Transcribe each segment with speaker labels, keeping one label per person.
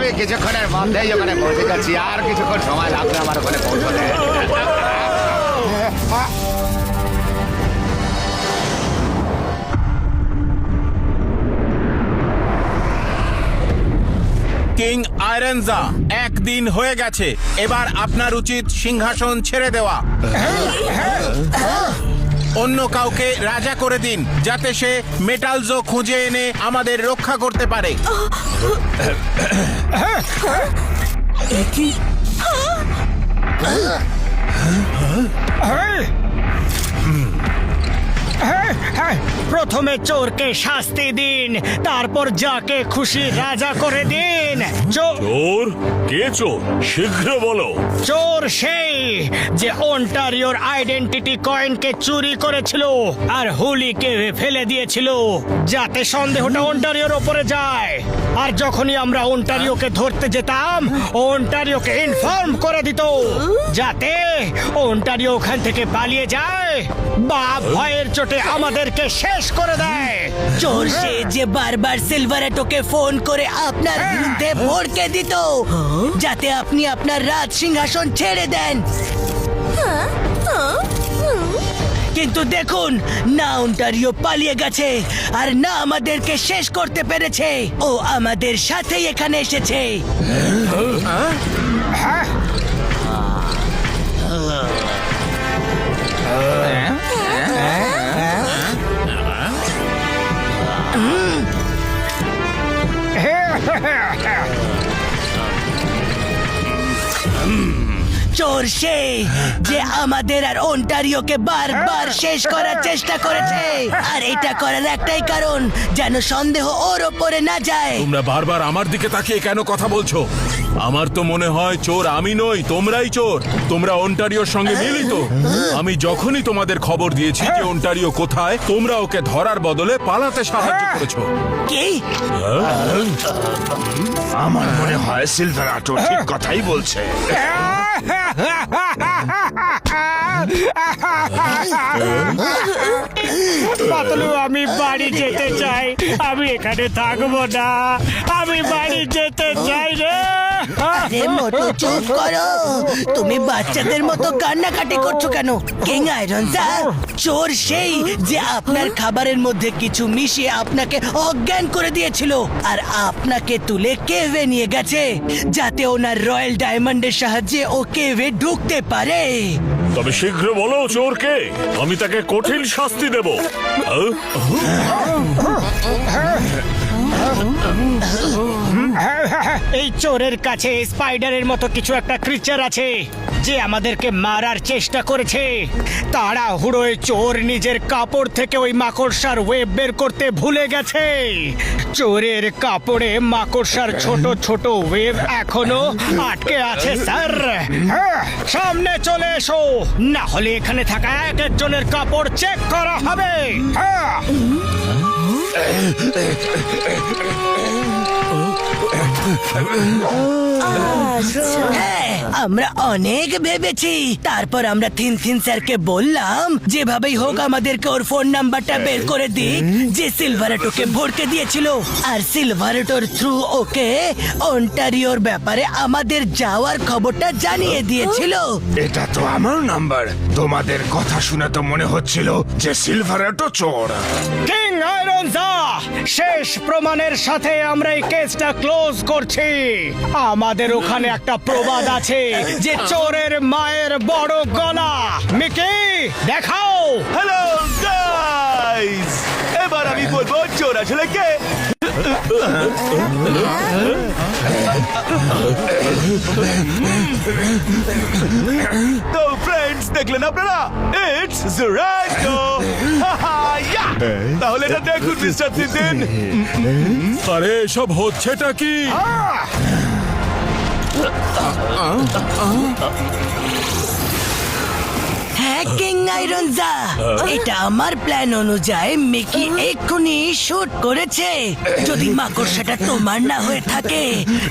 Speaker 1: আমি কিছুক্ষণের মধ্যেই ওখানে পৌঁছে যাচ্ছি, আর কিছুক্ষণ সময় লাগবে আমার ওখানে পৌঁছতে।
Speaker 2: কিং আয়রনজা, একদিন হয়ে গেছে, এবার আপনার উচিত সিংহাসন ছেড়ে দেওয়া। অন্য কাউকে রাজা করে দিন, যাতে সে মেটালজো খুঁজে এনে আমাদের রক্ষা করতে পারে।
Speaker 3: প্রথমে চোরকে শাস্তি দিন, তারপর যাকে খুশি রাজা করে দিন।
Speaker 4: চোর? কে চোর? শীঘ্র বলো।
Speaker 3: চোর সেই যে অন্টারিওর আইডেন্টিটি কয়েনকে চুরি করেছিল আর হুলিকে ফেলে দিয়েছিল, যাতে সন্দেহটা অন্টারিওর ওপরে যায়। আর যখনই আমরা অন্টারিওকে ধরতে যেতাম, অন্টারিওকে ইনফর্ম করে দিত, যাতে অন্টারিও ওখান থেকে পালিয়ে যায় বা ভয়ের চোটে আমাদেরকে শেষ করে দেয়।
Speaker 5: চোর সে যে বারবার সিলভারেটোকে ফোন করে আপনার বিরুদ্ধে ভড়কে দিত, যাতে আপনি আপনার রাজ সিংহাসন ছেড়ে দেন। কিন্তু দেখুন, না অন্টারিও পালিয়ে গেছে আর না আমাদেরকে শেষ করতে পেরেছে। ও আমাদের সাথেই এখানে এসেছে। চোর সে যে আমাদের আর অন্টারিওকে বারবার শেষ করার চেষ্টা করেছে, আর এটা করার একটাই কারণ, যেন সন্দেহ ওর ওপরে না যায়।
Speaker 4: তোমরা বারবার আমার দিকে তাকিয়ে কেন কথা বলছো? আমার তো মনে হয় চোর আমি নই, তোমরাই চোর। তোমরা অন্টারিওর সঙ্গে মিলিত। আমি যখনই তোমাদের খবর দিয়েছি যে অন্টারিও কোথায়, তোমরা ওকে ধরার বদলে পালাতে সাহায্য করেছো।
Speaker 5: কি?
Speaker 1: আমার মনে হয় সিলভারাটো ঠিক কথাই বলছে।
Speaker 3: পাতলু, আমি বাড়ি যেতে চাই, আমি এখানে থাকবো না, আমি বাড়ি যেতে চাই রে।
Speaker 5: আরে মোটু, চুপ করো। তুমি বাচ্চাদের মতো কান্নাকাটি করছো কেন? কিং আয়রনজা, চোর সেই যে আপনার খাবারের মধ্যে কিছু মিশিয়ে আপনাকে অজ্ঞান করে দিয়েছিল আর আপনাকে তুলে কেভে নিয়ে গেছে, যাতে ওনার রয়্যাল ডায়মন্ডের সাহায্যে ও কেভে ঢুকতে পারে।
Speaker 4: তবে শীঘ্র বলো চোরকে, আমি তাকে কঠিন শাস্তি দেব।
Speaker 3: এই চোরের কাছে স্পাইডারের মতো কিছু একটা ক্রিচার আছে যে আমাদেরকে মারার চেষ্টা করেছে। তাড়াহুড়োয় চোর নিজের কাপড় থেকে ওই মাকড়সার ওয়েব বের করতে ভুলে গেছে। চোরের কাপড়ে মাকড়সার ছোট ছোট ওয়েব এখনো আটকে আছে স্যার। সামনে চলে এসো, না হলে এখানে থাকা এক একজনের কাপড় চেক করা হবে।
Speaker 5: হ্যাঁ, আমরা অনেক ভেবেছি। তারপর আমরা থিন স্যারকে বললাম যেভাবেই হোক আমাদেরকে ওর ফোন নাম্বারটা বের করে দিক, যে সিলভারেটোকে ভড়কে দিয়েছিল, আর সিলভারেটোর থ্রু ওকে অন্টারিওর ব্যাপারে আমাদের যাওয়ার খবরটা জানিয়ে দিয়েছিল।
Speaker 1: এটা তো আমার নাম্বার। তোমাদের কথা শুনে তো মনে হচ্ছিল যে সিলভারাটো চোর।
Speaker 3: কিং আয়রনজা, শেষ প্রমাণের সাথে আমরা এই কেসটা ক্লোজ করছি। আমাদের ওখানে একটা প্রবাদ আছে যে চোরের মায়ের বড় গলা। মিকি, দেখাও।
Speaker 6: হ্যালো গাইস, এবার আমি বলবো চোর আসলে কে। তো ফ্রেন্ডস, দেখলেন আপনারা, ইটস জেরাটো। তাহলে এটা দেখুন মিস্টার তিতিন।
Speaker 4: আরে এসব হচ্ছেটা কি?
Speaker 5: হ্যাঁ কিং আইরনজা, এটা আমার প্ল্যান অনুযায়ী মিকি এক্ষুনি শুট করেছে। যদি মাকড়সাটা তোমার না হয়ে থাকে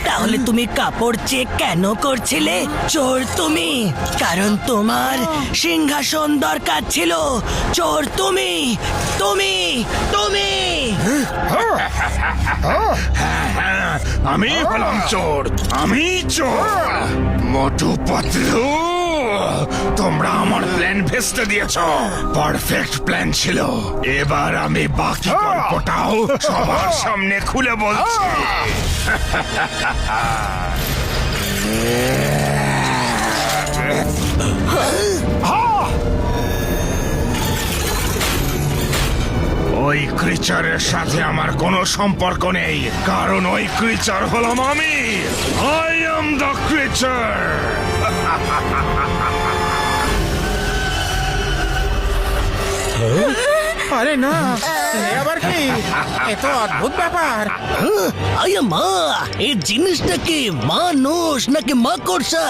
Speaker 5: তাহলে তুমি কাপড় চেক কেন করছিলে? চোর তুমি, কারণ তোমার সিংহাসন দরকার ছিল। চোর তুমি, তুমি, তুমি।
Speaker 1: আমি হলাম চোর, আমি চোর। মোটু পাতলু, তোমরা আমার প্ল্যান ভেস্তে দিয়েছ। পারফেক্ট প্ল্যান ছিল। এবার আমি বাকি গল্পটাও সবার সামনে খুলে বলছি। ওই ক্রিচারের সাথে আমার কোনো সম্পর্ক নেই, কারণ ওই ক্রিচার হলাম আমি। I am the creature.
Speaker 2: আরে না, এ আবার কি? এ তো অদ্ভুত ব্যাপার।
Speaker 5: আয়া মা, এই জিনিসটা কি মানুষ নাকি মাকড়সা?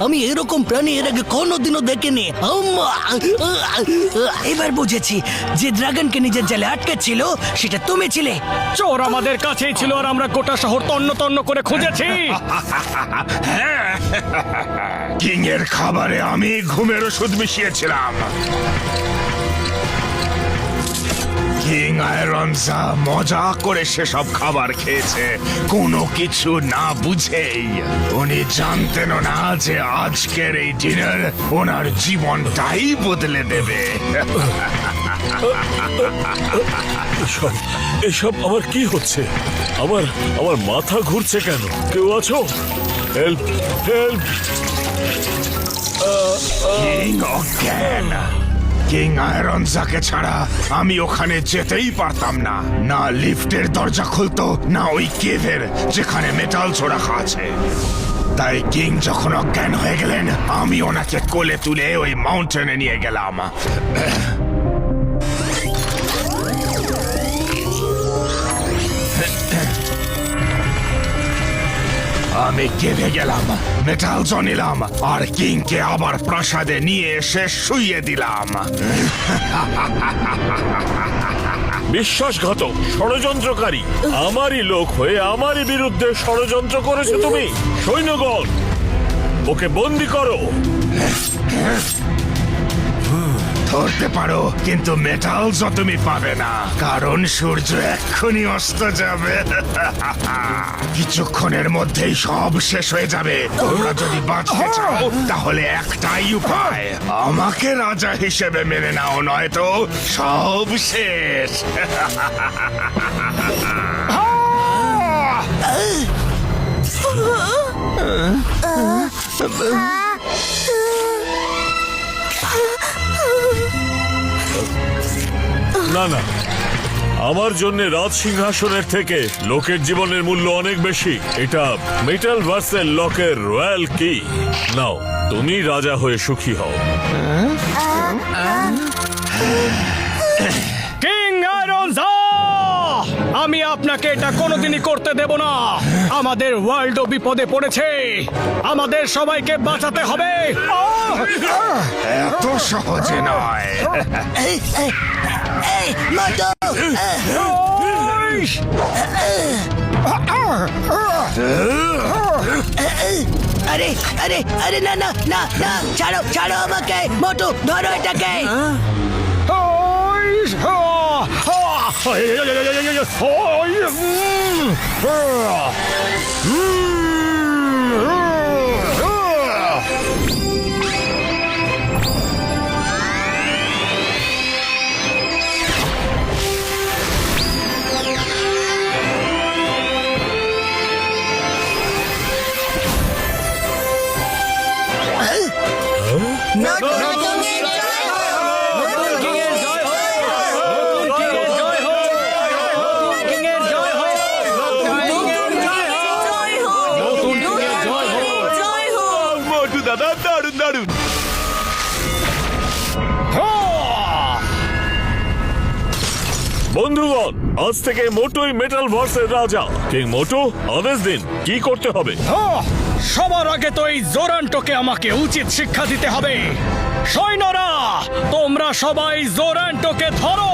Speaker 5: আমি এরকম প্রাণী এর আগে কোনোদিনও দেখিনি। আম্মা! এবার বুঝেছি, যে ড্রাগনকে নিজের জালে আটকেছিল সেটা তুমি ছিলে।
Speaker 3: চোর আমাদের কাছেই ছিল আর আমরা গোটা শহর তন্ন তন্ন করে খুঁজেছি।
Speaker 1: কিং এর খাবারে আমি ঘুমের ওষুধ মিশিয়েছিলাম। কিং আয়রনজা মজা করে সেসব খাবার খেয়েছে, কোনো কিছু না বুঝেই। উনি জানতেন না যে আজকের এই ডিনার ওনার জীবনটাই বদলে দেবে।
Speaker 4: এসব আমার কি হচ্ছে? আমার আমার মাথা ঘুরছে কেন? কেউ আছো? Help, help!
Speaker 1: কিং অজ্ঞান। কিং আয়রনজাকে ছাড়া আমি ওখানে যেতেই পারতাম না। না লিফটের দরজা খুলতো, না ওই কেভের যেখানে মেটাল রাখা আছে। তাই কিং যখন অজ্ঞান হয়ে গেলেন, আমি ওনাকে কোলে তুলে ওই মাউন্টেনে নিয়ে গেলাম। আমি কেঁদে গেলাম, মেটাল নিলাম, আর কিংকে আবার প্রাসাদে নিয়ে এসে শুইয়ে দিলাম।
Speaker 4: বিশ্বাসঘাতক, ষড়যন্ত্রকারী, আমারই লোক হয়ে আমারই বিরুদ্ধে ষড়যন্ত্র করেছো তুমি। সৈন্যগণ, ওকে বন্দি করো।
Speaker 1: ধরতে পারো, কিন্তু মেটাল তুমি পাবে না, কারণ সূর্য এক্ষুনি অস্ত যাবে। কিছুক্ষণের মধ্যেই সব শেষ হয়ে যাবে। তোমরা যদি বাঁচতে চাও তাহলে একটাই উপায়, আমাকে রাজা হিসেবে মেনে নাও, নয়তো সব শেষ।
Speaker 4: না না, আমার জন্য রাজ সিংহাসনের থেকে লোকের জীবনের মূল্য অনেক বেশি। এটা মেটাল ভার্সের লকের রয়্যাল কি। নাও, তুমি রাজা হয়ে সুখী হও।
Speaker 3: কিং আয়রনজা, আমি আপনাকে এটা কোনোদিনই করতে দেব না। আমাদের ওয়ার্ল্ডও বিপদে পড়েছে, আমাদের সবাইকে বাঁচাতে হবে।
Speaker 1: এত সহজে নয়।
Speaker 5: এই মোটু! আরে আরে আরে, না না না না, ছাড়ো ছাড়ো আমাকে। মোটু, ধরো এটাকে।
Speaker 6: মোটু দাদা, দারুণ দারুণ।
Speaker 4: বন্ধুগণ, আজ থেকে মোটুই মেটাল ভার্সের রাজা। কিং মোটু, আদেশ দিন, কি করতে হবে?
Speaker 3: সবার আগে তো এই জোরান্টোকে আমাকে উচিত শিক্ষা দিতে হবে। সৈন্যরা, তোমরা সবাই জোরান্টোকে ধরো।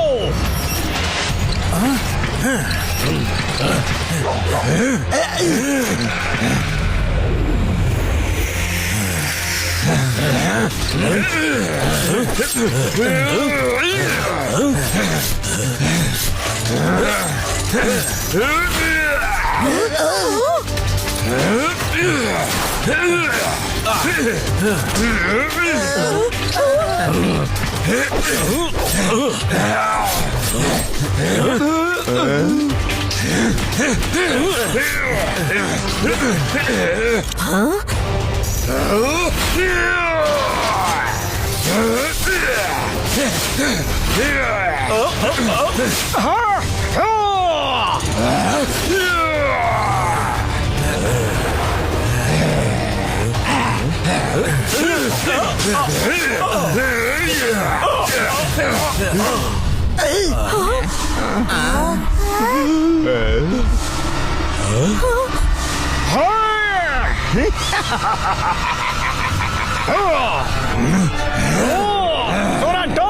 Speaker 3: জোরান্টো,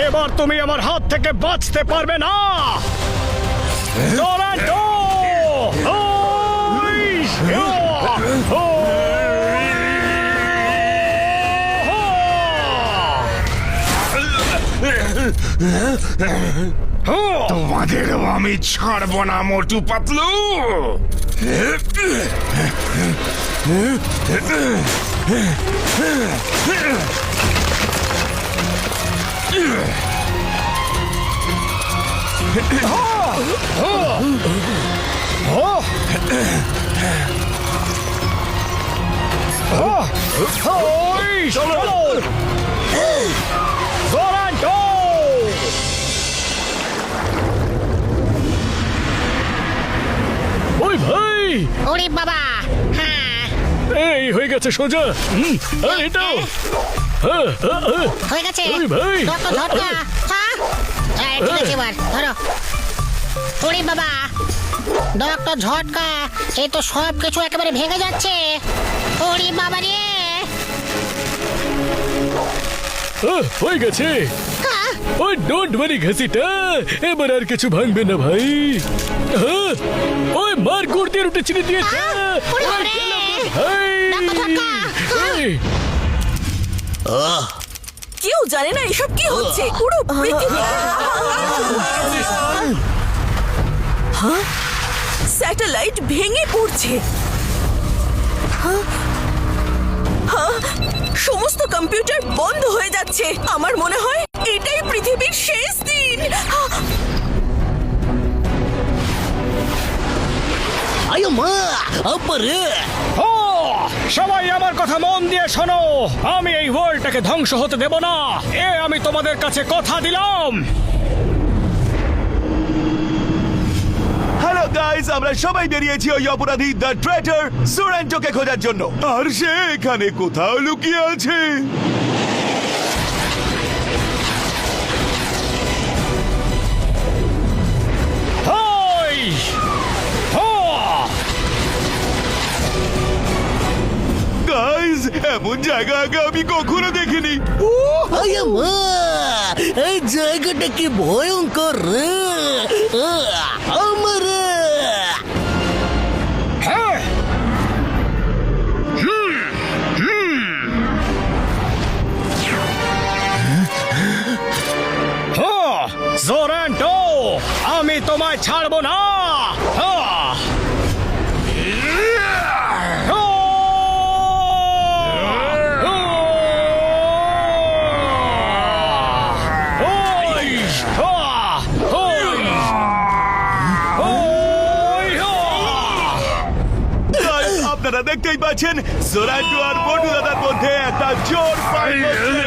Speaker 3: এবার তুমি আমার হাত থেকে বাঁচতে পারবে না। জোরান্টো!
Speaker 1: তোমাদেরও আমি ছাড়বো না, মোটু পাতলু।
Speaker 3: চলো জোরান্টো! ওই ভাই,
Speaker 7: ওরে বাবা, হ্যাঁ
Speaker 3: এই হয়ে গেছে সোজা। এটাও
Speaker 7: হয়ে গেছে।
Speaker 3: ওরে ভাই।
Speaker 7: ডক্টর ঝটকা, হ্যাঁ ঠিক আছে, এবার ধরো। ওরে বাবা, ডক্টর ঝটকা, এই তো সব কিছু একেবারে ভেঙে যাচ্ছে। ওরে বাবা রে!
Speaker 3: হয়ে গেছে। ওই ডোন্ট ওয়ারি ঘাসিটা, এবার আর কিছু ভাঙবে না ভাই। ওই মার গুড় দিয়ে রুটি চিনি দিয়েছে।
Speaker 7: ওরে বাবা রে! ডক্টর ঝটকা,
Speaker 8: কেউ জানে না এসব কি হচ্ছে। পুরো পৃথিবী স্যাটেলাইট ভেঙে পড়ছে। সমস্ত কম্পিউটার বন্ধ হয়ে যাচ্ছে। আমার মনে হয় এটাই পৃথিবীর শেষ দিন।
Speaker 3: সবাই আমার কথা মন দিয়ে শোনো, আমি এই ওয়ার্ল্ডটাকে ধ্বংস হতে দেব না। আমি তোমাদের কাছে কথা দিলাম।
Speaker 6: হ্যালো গাইস, আমরা সবাই বেরিয়েছি ওই অপরাধী দ্য ট্রেটার জোরান্টোকে খোঁজার জন্য। আর সে এখানে কোথাও লুকিয়ে আছে। গাইস, এমন জায়গা আগে আমি কখনো দেখিনি।
Speaker 5: এই জায়গাটা কি ভয়ঙ্কর রে! আমার
Speaker 3: জোরান্টো, আমি তোমায় ছাড়বো না।
Speaker 6: আপনারা দেখতেই পাচ্ছেন জোরান্টো আর বটু দাদার মধ্যে একটা জোর ফাইট হচ্ছে।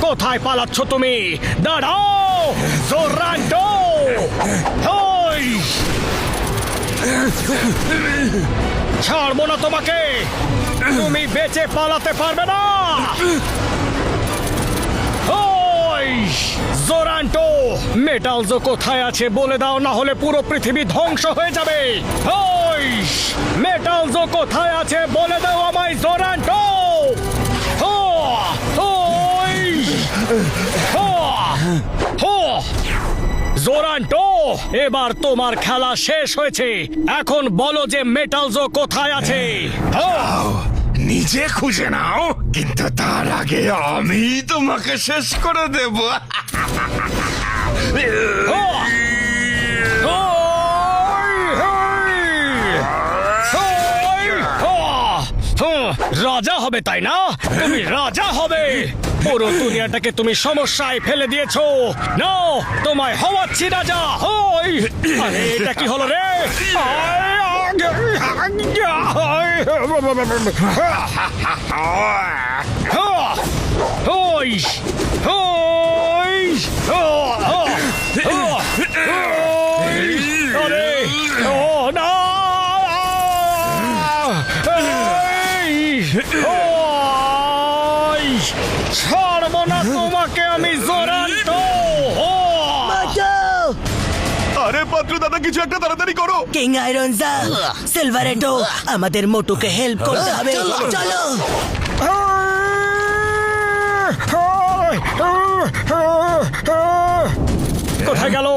Speaker 3: কোথায় পালাচ্ছ তুমি? দাঁড়াও জোরান্টো! ছাড়বো না তোমাকে, তুমি বেঁচে পালাতে পারবে না। জোরান্টো মেটালজো কোথায় আছে বলে দাও, না হলে পুরো পৃথিবী ধ্বংস হয়ে যাবে। ওই মেটালজো কোথায় আছে বলে দাও আমায়, জোরান্টো। হো ওই হো হো জোরান্টো, এবার তোমার খেলা শেষ হয়েছে। এখন বলো যে মেটালজো কোথায় আছে। হো!
Speaker 1: নিজে খুঁজে নাও, কিন্তু তার আগে আমি তোমাকে শেষ করে দেব।
Speaker 3: হো! রাজা হবে তাই না? তুমি রাজা হবে। পুরো দুনিয়াটাকে তুমি সমস্যায় ফেলে দিয়েছো। নাও, তোমায় হওয়াচ্ছি রাজা। হই! আরে এটা কি হলো রে? হই! হই! আরে ও না! ছাড়বো না তোমাকে আমি, জোরান্টো।
Speaker 5: বাঁচাও!
Speaker 6: আরে পাত্র দাদা, কিছু একটা তাড়াতাড়ি করো।
Speaker 5: কিং আয়রনজা, সিলভারেটো, আমাদের মোটুকে হেল্প করতে হবে। চলো।
Speaker 3: কোথায় গেল?